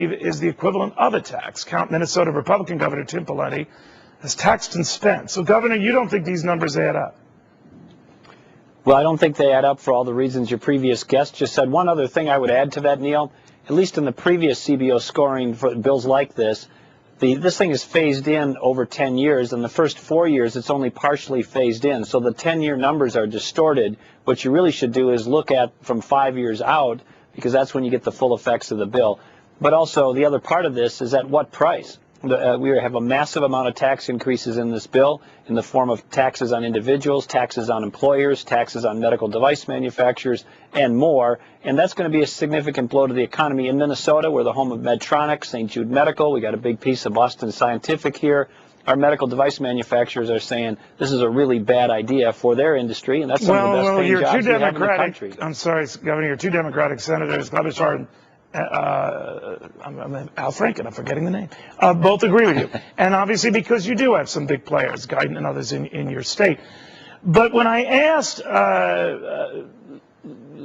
is the equivalent of a tax. Count Minnesota Republican Governor Tim Pawlenty has taxed and spent. So, Governor, you don't think these numbers add up? Well, I don't think they add up for all the reasons your previous guest just said. One other thing I would add to that, Neil, at least in the previous CBO scoring for bills like this, this thing is phased in over 10 years. In the first 4 years, it's only partially phased in. So the 10-year numbers are distorted. What you really should do is look at from 5 years out, because that's when you get the full effects of the bill. But also, the other part of this is at what price? We have a massive amount of tax increases in this bill in the form of taxes on individuals, taxes on employers, taxes on medical device manufacturers, and more. And that's going to be a significant blow to the economy. In Minnesota, we're the home of Medtronic, St. Jude Medical. We got a big piece of Boston Scientific here. Our medical device manufacturers are saying this is a really bad idea for their industry, and that's some of the best paying jobs we have in the country. I'm sorry, Governor, your two Democratic senators, Klobuchar and Al Franken, I'm forgetting the name, both agree with you. And obviously because you do have some big players, Guyton and others in your state. But when I asked Senator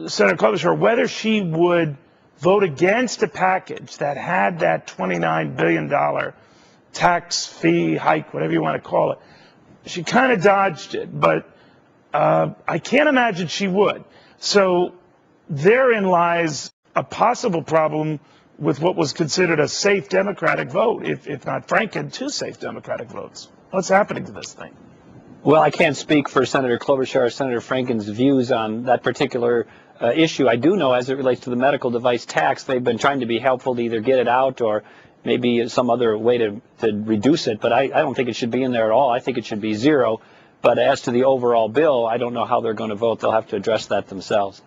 Klobuchar whether she would vote against a package that had that $29 billion tax fee hike, whatever you want to call it, she kind of dodged it, but I can't imagine she would. So therein lies a possible problem with what was considered a safe Democratic vote, if not Franken, two safe Democratic votes. What's happening to this thing? Well, I can't speak for Senator Klobuchar or Senator Franken's views on that particular issue. I do know as it relates to the medical device tax, they've been trying to be helpful to either get it out or maybe some other way to reduce it, but I don't think it should be in there at all. I think it should be zero. But as to the overall bill, I don't know how they're going to vote. They'll have to address that themselves.